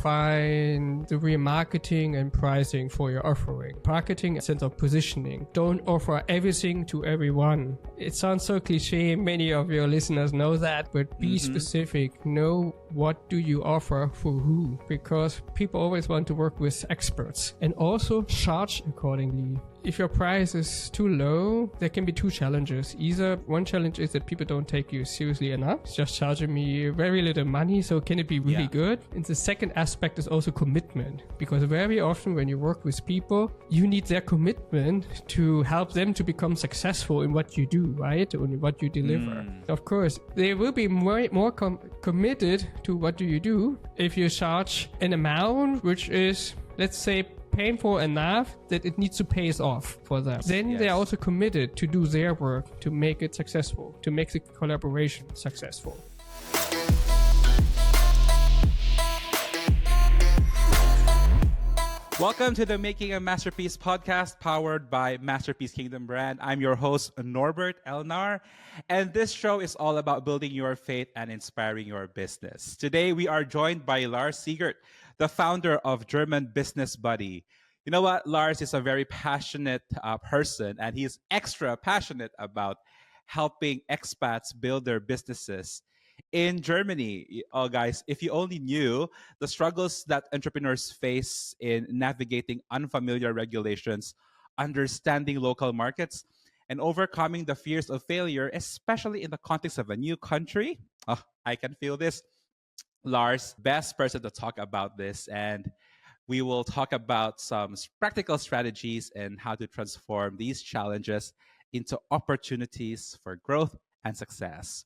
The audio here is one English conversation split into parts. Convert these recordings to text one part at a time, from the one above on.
define the real marketing and pricing for your offering. Marketing in the sense of positioning. Don't offer everything to everyone. It sounds so cliche. Many of your listeners know that, but be specific. Know what do you offer for who, because people always want to work with experts, and also charge accordingly. If your price is too low, there can be two challenges. Either one challenge is that people don't take you seriously enough. It's just charging me very little money, so can it be really good? And the second aspect is also commitment, because very often when you work with people, you need their commitment to help them to become successful in what you do, right? Or in what you deliver. Of course, they will be more committed to what do you do if you charge an amount which is, let's say, painful enough that it needs to pay off for them. Then they are also committed to do their work to make it successful, to make the collaboration successful. Welcome to the Making a Masterpiece podcast powered by Masterpiece Kingdom brand. I'm your host, Norbert Elnar, and this show is all about building your faith and inspiring your business. Today, we are joined by Lars Siegert, the founder of German Business Buddy. You know what? Lars is a very passionate person, and he's extra passionate about helping expats build their businesses in Germany. Oh, guys, if you only knew the struggles that entrepreneurs face in navigating unfamiliar regulations, understanding local markets, and overcoming the fears of failure, especially in the context of a new country. Oh, I can feel this. Lars, best person to talk about this, and we will talk about some practical strategies and how to transform these challenges into opportunities for growth and success.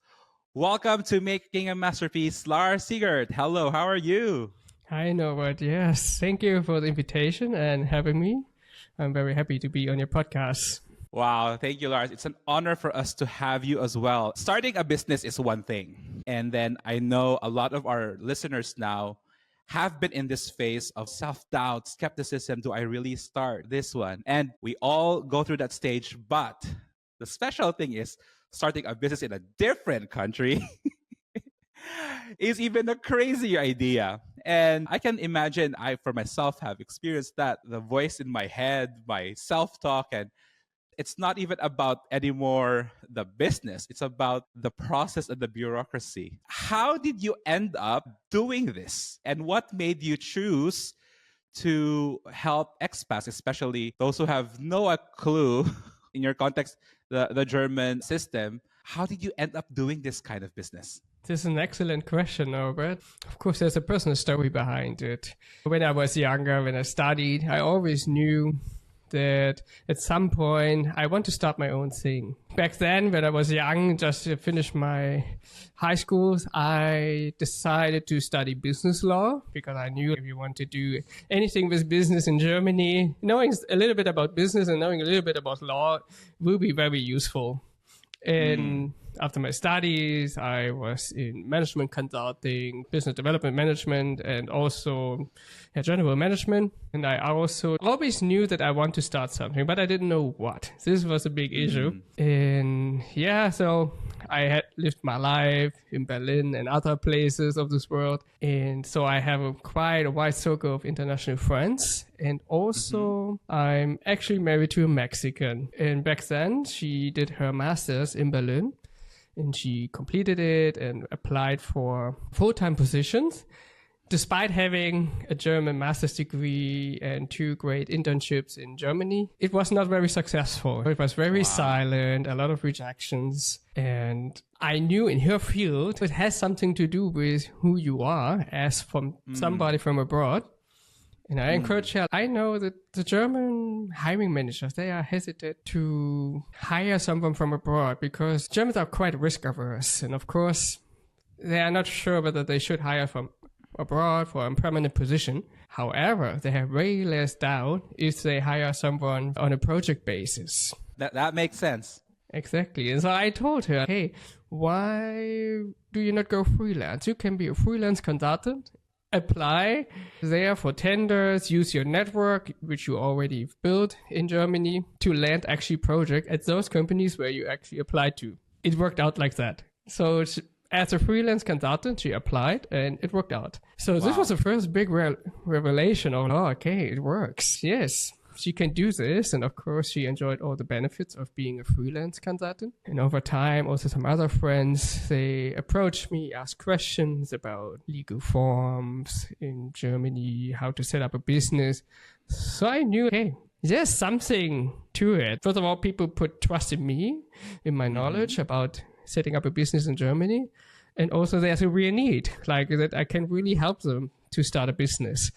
Welcome to Making a Masterpiece, Lars Siegert. Hello, how are you? Hi, Norbert. Yes, thank you for the invitation and having me. I'm very happy to be on your podcast. Wow, thank you, Lars. It's an honor for us to have you as well. Starting a business is one thing. And then I know a lot of our listeners now have been in this phase of self-doubt, skepticism. Do I really start this one? And we all go through that stage. But the special thing is starting a business in a different country is even a crazier idea. And I can imagine I, for myself, have experienced that. The voice in my head, my self-talk, and it's not even about anymore the business. It's about the process and the bureaucracy. How did you end up doing this? And what made you choose to help expats, especially those who have no clue in your context, the German system? How did you end up doing this kind of business? This is an excellent question, Norbert. Of course, there's a personal story behind it. When I was younger, when I studied, I always knew that at some point I want to start my own thing. Back then, when I was young, just to finish my high school, I decided to study business law because I knew if you want to do anything with business in Germany, knowing a little bit about business and knowing a little bit about law will be very useful. And after my studies, I was in management consulting, business development management, and also general management. And I also always knew that I want to start something, but I didn't know what. This was a big issue. And so I had lived my life in Berlin and other places of this world. And so I have quite a wide circle of international friends. And also I'm actually married to a Mexican. And back then she did her master's in Berlin. And she completed it and applied for full-time positions. Despite having a German master's degree and 2 great internships in Germany, it was not very successful. It was very silent, a lot of rejections. And I knew in her field, it has something to do with who you are as from somebody from abroad. And I encourage her. I know that the German hiring managers, they are hesitant to hire someone from abroad because Germans are quite risk averse. And of course, they are not sure whether they should hire from abroad for a permanent position. However, they have way less doubt if they hire someone on a project basis. That makes sense. Exactly. And so I told her, hey, why do you not go freelance? You can be a freelance consultant. Apply there for tenders, use your network, which you already built in Germany, to land actually project at those companies where you actually applied to. It worked out like that. So as a freelance consultant, she applied and it worked out. So this Wow. was the first big revelation of, oh, okay, it works. Yes, she can do this. And of course, she enjoyed all the benefits of being a freelance consultant. And over time, also some other friends, they approached me, asked questions about legal forms in Germany, how to set up a business. So I knew, okay, there's something to it. First of all, people put trust in me, in my knowledge about setting up a business in Germany. And also there's a real need, like that I can really help them to start a business.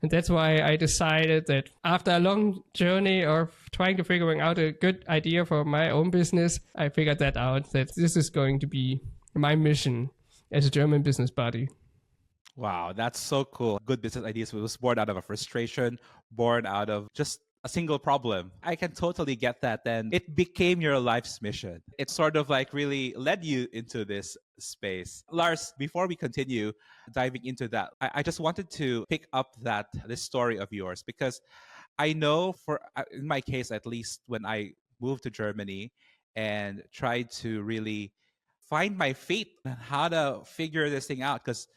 And that's why I decided that after a long journey of trying to figuring out a good idea for my own business, I figured that out, that this is going to be my mission as a German business buddy. Wow, that's so cool. Good business ideas was born out of a frustration, born out of just a single problem. I can totally get that. And it became your life's mission. It sort of like really led you into this space. Lars, before we continue diving into that, I just wanted to pick up this story of yours, because I know in my case, at least when I moved to Germany and tried to really find my feet and how to figure this thing out, because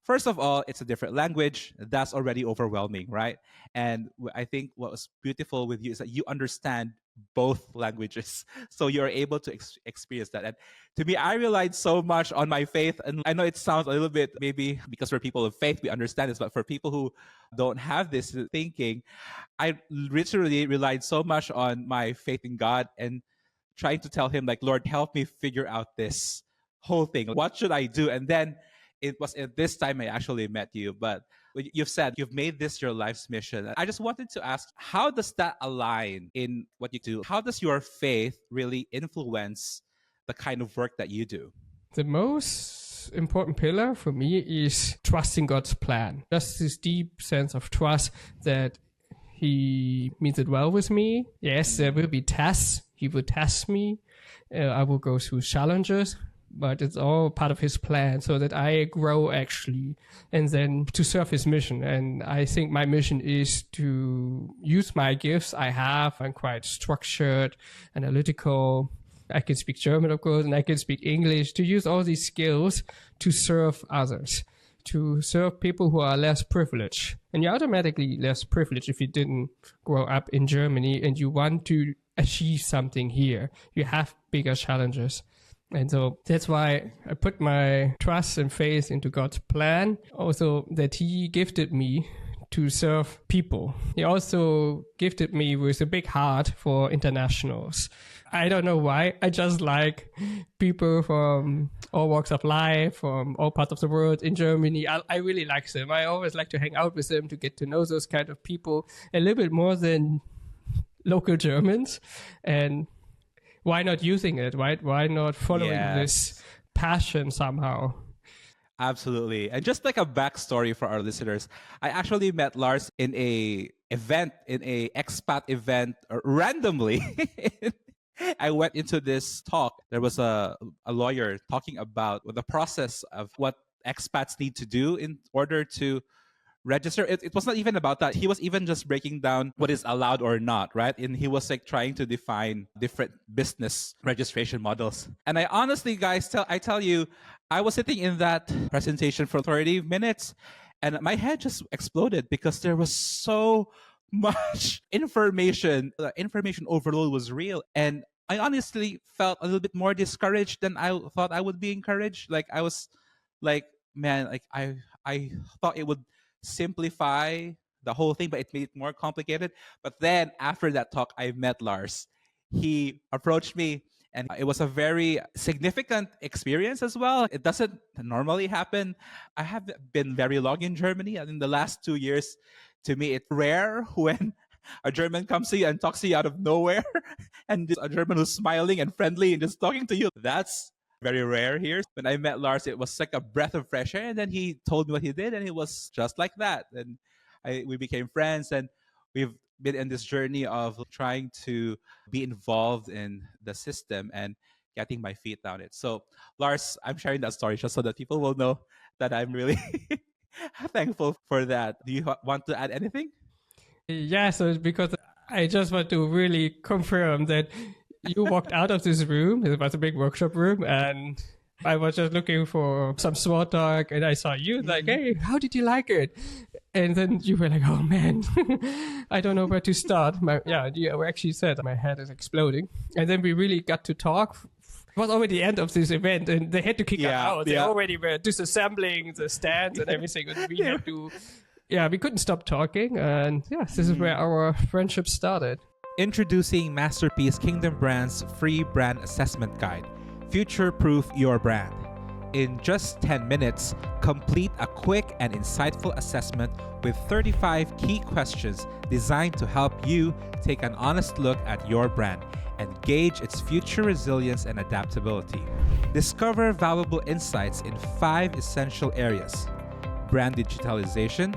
first of all, it's a different language. That's already overwhelming, right? And I think what was beautiful with you is that you understand both languages. So you're able to experience that. And to me, I relied so much on my faith. And I know it sounds a little bit, maybe because we're people of faith, we understand this. But for people who don't have this thinking, I literally relied so much on my faith in God and trying to tell him, like, Lord, help me figure out this whole thing. What should I do? And then it was at this time I actually met you. But you've said you've made this your life's mission. I just wanted to ask, how does that align in what you do? How does your faith really influence the kind of work that you do? The most important pillar for me is trusting God's plan. Just this deep sense of trust that he means it well with me. Yes, there will be tests. He will test me. I will go through challenges. But it's all part of his plan so that I grow actually, and then to serve his mission. And I think my mission is to use my gifts I have. I'm quite structured, analytical. I can speak German, of course, and I can speak English, to use all these skills to serve others, to serve people who are less privileged. And you're automatically less privileged if you didn't grow up in Germany and you want to achieve something here. You have bigger challenges. And so that's why I put my trust and faith into God's plan. Also that he gifted me to serve people. He also gifted me with a big heart for internationals. I don't know why. I just like people from all walks of life, from all parts of the world in Germany. I really like them. I always like to hang out with them, to get to know those kind of people a little bit more than local Germans. And why not using it, right? Why not following this passion somehow? Absolutely. And just like a backstory for our listeners, I actually met Lars in a expat event randomly. I went into this talk. There was a lawyer talking about the process of what expats need to do in order to register. It was not even about that. He was even just breaking down what is allowed or not, right? And he was like trying to define different business registration models. And I honestly, guys, I tell you, I was sitting in that presentation for 30 minutes and my head just exploded because there was so much information. The information overload was real. And I honestly felt a little bit more discouraged than I thought I would be encouraged. Like I was like, man, like I thought it would simplify the whole thing, but it made it more complicated. But then after that talk, I met Lars. He approached me and it was a very significant experience as well. It doesn't normally happen. I have been very long in Germany, and in the last 2 years, to me, it's rare when a German comes to you and talks to you out of nowhere, and just a German who's smiling and friendly and just talking to you. That's very rare here. When I met Lars, it was like a breath of fresh air, and then he told me what he did, and it was just like that. And we became friends, and we've been in this journey of trying to be involved in the system and getting my feet down it. So, Lars, I'm sharing that story just so that people will know that I'm really thankful for that. Do you want to add anything? Yeah, so it's because I just want to really confirm that you walked out of this room. It was a big workshop room, and I was just looking for some small talk and I saw you like, hey, how did you like it? And then you were like, oh man, I don't know where to start. You actually said my head is exploding. And then we really got to talk. It was already the end of this event and they had to kick us out. They already were disassembling the stands and everything. And we had to, we couldn't stop talking. And this is where our friendship started. Introducing Masterpiece Kingdom Brand's free brand assessment guide, Future-Proof Your Brand. In just 10 minutes, complete a quick and insightful assessment with 35 key questions designed to help you take an honest look at your brand and gauge its future resilience and adaptability. Discover valuable insights in 5 essential areas: brand digitalization,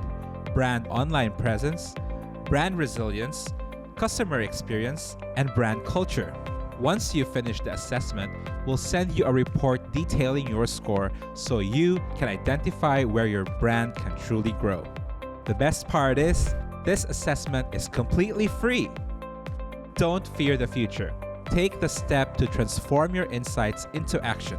brand online presence, brand resilience, customer experience, and brand culture. Once you finish the assessment, we'll send you a report detailing your score so you can identify where your brand can truly grow. The best part is, this assessment is completely free. Don't fear the future. Take the step to transform your insights into action.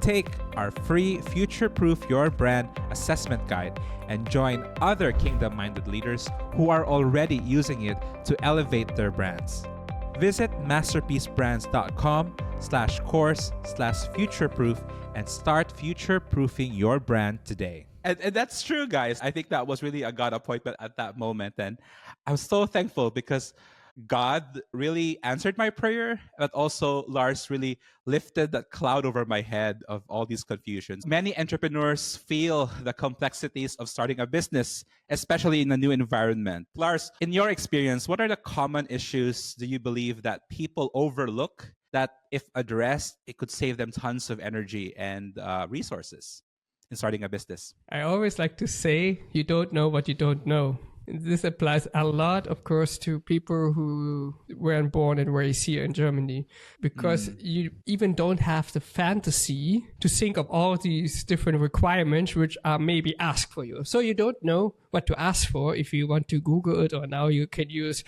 Take our free Future-Proof Your Brand assessment guide and join other kingdom-minded leaders who are already using it to elevate their brands. Visit masterpiecebrands.com/course/futureproof and start future-proofing your brand today. And that's true, guys. I think that was really a God appointment at that moment. And I'm so thankful because God really answered my prayer, but also Lars really lifted that cloud over my head of all these confusions. Many entrepreneurs feel the complexities of starting a business, especially in a new environment. Lars, in your experience, what are the common issues do you believe that people overlook that if addressed, it could save them tons of energy and resources in starting a business? I always like to say, you don't know what you don't know. This applies a lot, of course, to people who weren't born and raised here in Germany, because you even don't have the fantasy to think of all these different requirements which are maybe asked for you. So you don't know what to ask for if you want to Google it, or now you can use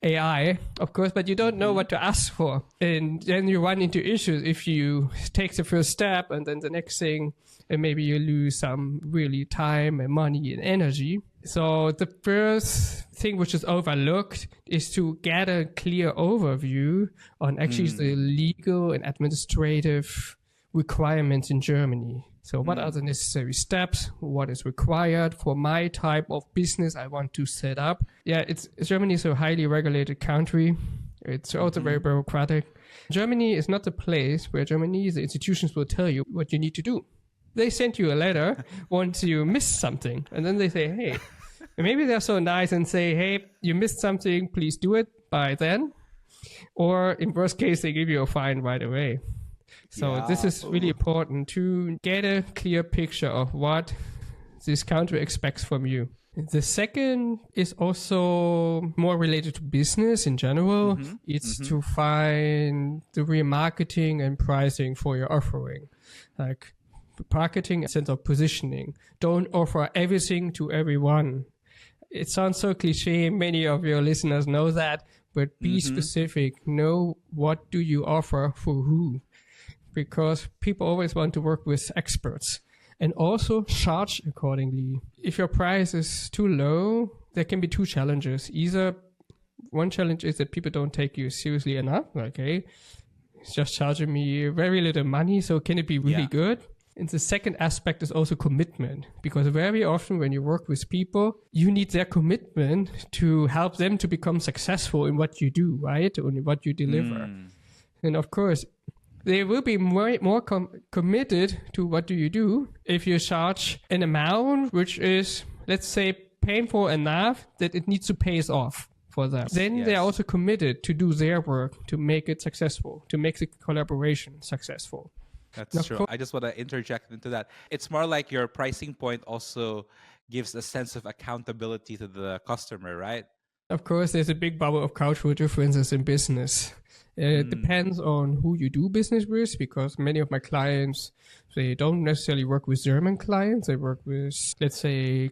AI, of course, but you don't know what to ask for. And then you run into issues if you take the first step and then the next thing, and maybe you lose some really time and money and energy. So the first thing which is overlooked is to get a clear overview on actually the legal and administrative requirements in Germany. So what are the necessary steps? What is required for my type of business I want to set up? Germany is a highly regulated country. It's also very bureaucratic. Germany is not the place where the institutions will tell you what you need to do. They send you a letter once you miss something. And then they say, hey, maybe they're so nice and say, hey, you missed something, please do it by then. Or in worst case, they give you a fine right away. So this is really important to get a clear picture of what this country expects from you. The second is also more related to business in general. It's to find the remarketing and pricing for your offering. Like marketing, a sense of positioning. Don't offer everything to everyone. It sounds so cliche. Many of your listeners know that, but be specific. Know what do you offer for who, because people always want to work with experts. And also charge accordingly. If your price is too low, there can be two challenges. Either one challenge is that people don't take you seriously enough. Okay, it's just charging me very little money, so can it be really good? And the second aspect is also commitment, because very often when you work with people, you need their commitment to help them to become successful in what you do, right? Or in what you deliver. And of course, they will be more committed to what do you do if you charge an amount which is, let's say, painful enough that it needs to pay us off for that. Then they are also committed to do their work, to make it successful, to make the collaboration successful. That's true. I just want to interject into that. It's more like your pricing point also gives a sense of accountability to the customer, right? Of course, there's a big bubble of cultural differences in business. It depends on who you do business with, because many of my clients, they don't necessarily work with German clients. They work with, let's say,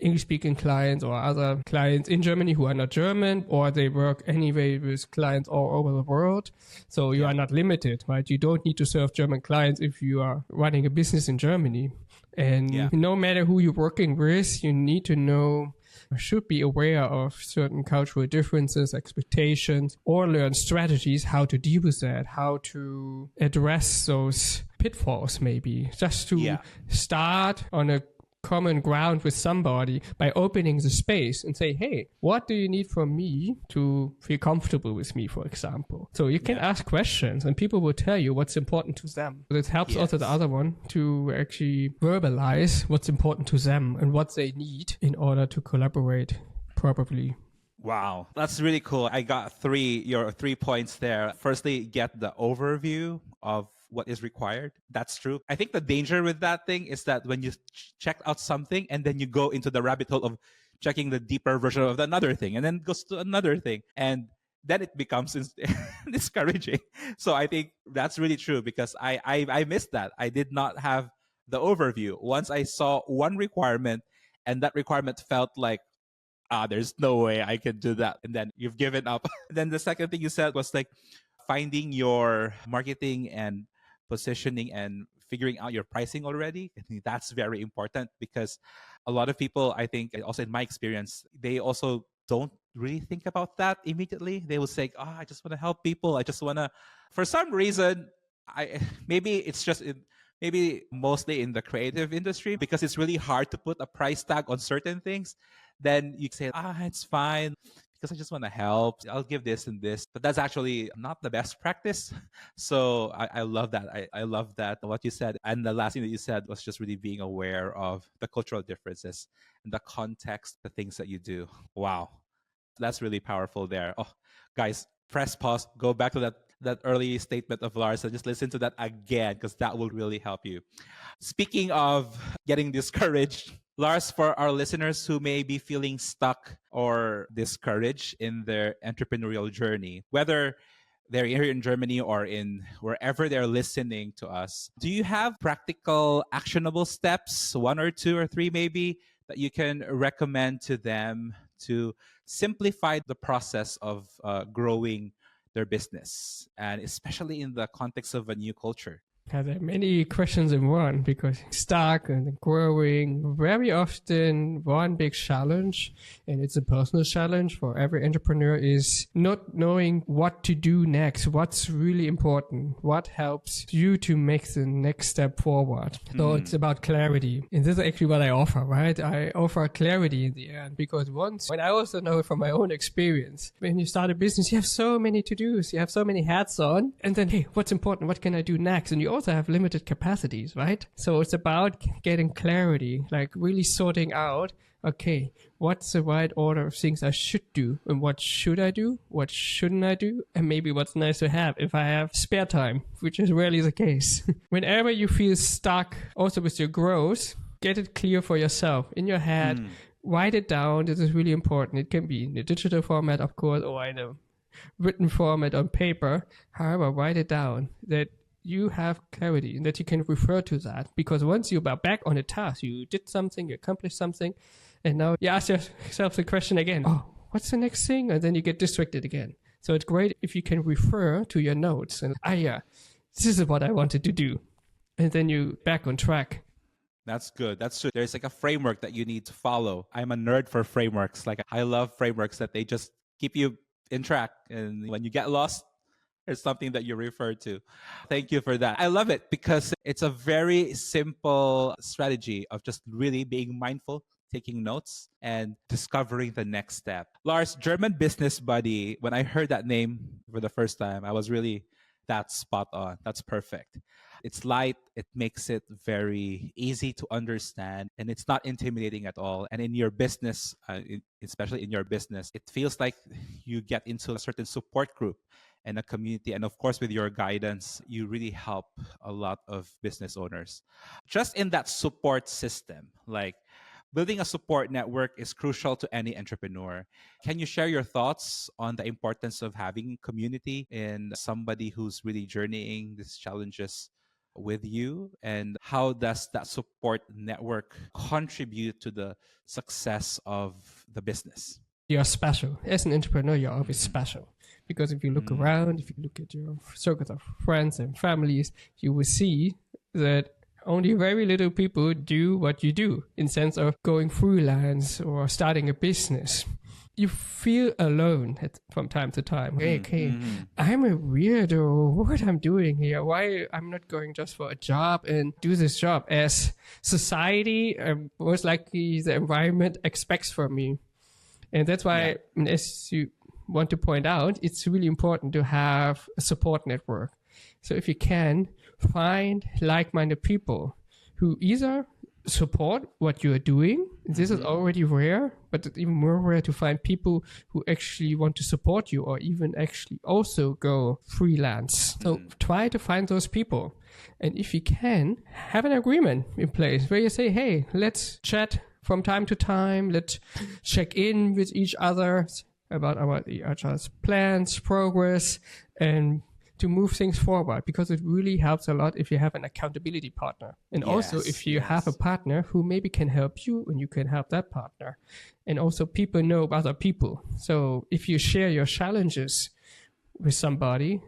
English-speaking clients or other clients in Germany who are not German, or they work anyway with clients all over the world. So you are not limited, right? You don't need to serve German clients if you are running a business in Germany. And no matter who you're working with, you need to know, should be aware of certain cultural differences, expectations, or learn strategies how to deal with that, how to address those pitfalls, maybe just to start on a common ground with somebody by opening the space and say, hey, what do you need from me to feel comfortable with me, for example? So you can ask questions and people will tell you what's important to them. It helps also the other one to actually verbalize what's important to them and what they need in order to collaborate properly. Wow, that's really cool. I got your 3 points there. Firstly, get the overview of what is required. That's true. I think the danger with that thing is that when you check out something and then you go into the rabbit hole of checking the deeper version of another thing and then goes to another thing, and then it becomes discouraging. So I think that's really true, because I missed that. I did not have the overview. Once I saw one requirement and that requirement felt like, there's no way I can do that, and then you've given up. Then the second thing you said was like finding your marketing and positioning and figuring out your pricing already. I think that's very important, because a lot of people, I think, also in my experience, they also don't really think about that immediately. They will say, I just want to help people. I just want to, for some reason, maybe it's just maybe mostly in the creative industry, because it's really hard to put a price tag on certain things. Then you say, it's fine, because I just want to help. I'll give this and this. But that's actually not the best practice. So I love that. I love that, what you said. And the last thing that you said was just really being aware of the cultural differences and the context, the things that you do. Wow. That's really powerful there. Oh, guys, press pause, go back to that early statement of Lars and just listen to that again, because that will really help you. Speaking of getting discouraged, Lars, for our listeners who may be feeling stuck or discouraged in their entrepreneurial journey, whether they're here in Germany or in wherever they're listening to us, do you have practical, actionable steps, 1 or 2 or 3 maybe, that you can recommend to them to simplify the process of growing their business, and especially in the context of a new culture? There are many questions in one, because stuck and growing, very often one big challenge, and it's a personal challenge for every entrepreneur, is not knowing what to do next, what's really important, what helps you to make the next step forward. So it's about clarity. And this is actually what I offer, right? I offer clarity in the end, because when I also know from my own experience, when you start a business, you have so many to-dos, you have so many hats on, and then, hey, what's important? What can I do next? And you also have limited capacities, right? So it's about getting clarity, like really sorting out, okay, what's the right order of things I should do, and what should I do, what shouldn't I do, and maybe what's nice to have if I have spare time, which is rarely the case. Whenever you feel stuck, also with your growth, get it clear for yourself in your head. Write it down. This is really important. It can be in a digital format, of course, or in a written format on paper. However, write it down, that you have clarity and that you can refer to that. Because once you are back on a task, you did something, you accomplished something, and now you ask yourself the question again, what's the next thing? And then you get distracted again. So it's great if you can refer to your notes and, this is what I wanted to do. And then you back on track. That's good. That's true. There's like a framework that you need to follow. I'm a nerd for frameworks. Like, I love frameworks that they just keep you in track. And when you get lost, there's something that you refer to. Thank you for that. I love it, because it's a very simple strategy of just really being mindful, taking notes, and discovering the next step. Lars, German business buddy, when I heard that name for the first time, I was really, that's spot on. That's perfect. It's light. It makes it very easy to understand, and it's not intimidating at all. And in your business, especially in your business, it feels like you get into a certain support group and a community. And of course, with your guidance, you really help a lot of business owners. Just in that support system, like building a support network is crucial to any entrepreneur. Can you share your thoughts on the importance of having community in somebody who's really journeying these challenges with you, and how does that support network contribute to the success of the business? You're special. As an entrepreneur, you're always special. Because if you look around, if you look at your circles of friends and families, you will see that only very little people do what you do in sense of going freelance or starting a business. You feel alone from time to time. Okay, I'm a weirdo. What I'm doing here? Why I'm not going just for a job and do this job as society, most likely the environment expects from me. And that's why, as you want to point out, it's really important to have a support network. So if you can, find like-minded people who either support what you are doing. This is already rare, but it's even more rare to find people who actually want to support you or even actually also go freelance. So try to find those people. And if you can, have an agreement in place where you say, hey, let's chat from time to time. Let's check in with each other about each other's plans, progress, and to move things forward, because it really helps a lot if you have an accountability partner. And also if you have a partner who maybe can help you and you can help that partner. And also people know other people. So if you share your challenges with somebody,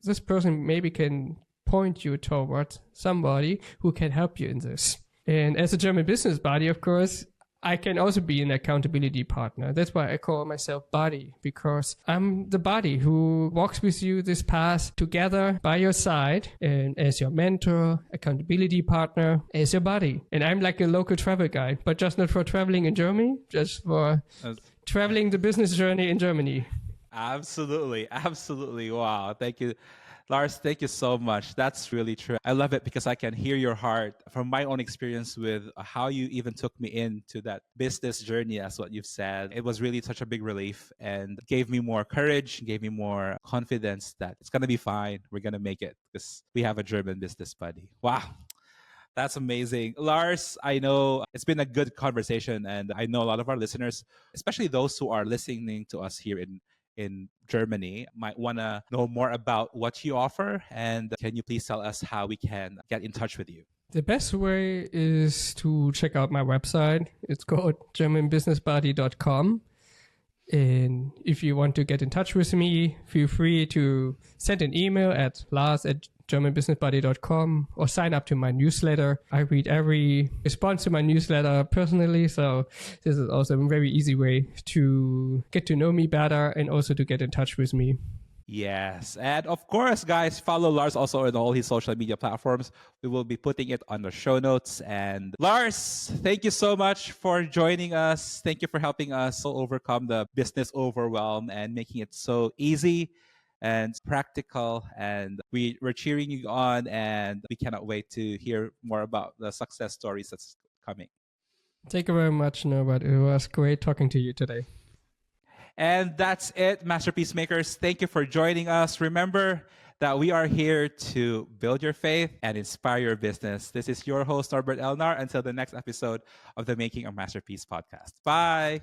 this person maybe can point you towards somebody who can help you in this. And as a German business buddy, of course, I can also be an accountability partner. That's why I call myself buddy, because I'm the buddy who walks with you this path together by your side, and as your mentor, accountability partner, as your buddy. And I'm like a local travel guide, but just not for traveling in Germany, just for traveling the business journey in Germany. Absolutely. Absolutely. Wow. Thank you. Lars, thank you so much. That's really true. I love it because I can hear your heart from my own experience with how you even took me into that business journey, as what you've said. It was really such a big relief and gave me more courage, gave me more confidence that it's going to be fine. We're going to make it because we have a German business buddy. Wow. That's amazing. Lars, I know it's been a good conversation, and I know a lot of our listeners, especially those who are listening to us here in Germany, might want to know more about what you offer. And can you please tell us how we can get in touch with you? The best way is to check out my website. It's called germanbusinessbuddy.com. And if you want to get in touch with me, feel free to send an email at lars@germanbusinessbuddy.com or sign up to my newsletter. I read every response to my newsletter personally, so this is also a very easy way to get to know me better and also to get in touch with me. Yes. And of course, guys, follow Lars also on all his social media platforms. We will be putting it on the show notes. And Lars, thank you so much for joining us. Thank you for helping us overcome the business overwhelm and making it so easy and practical. And we're cheering you on, and we cannot wait to hear more about the success stories that's coming. Thank you very much, Norbert. It was great talking to you today. And that's it, Masterpiece Makers. Thank you for joining us. Remember that we are here to build your faith and inspire your business. This is your host, Norbert Elnar. Until the next episode of the Making a Masterpiece podcast. Bye.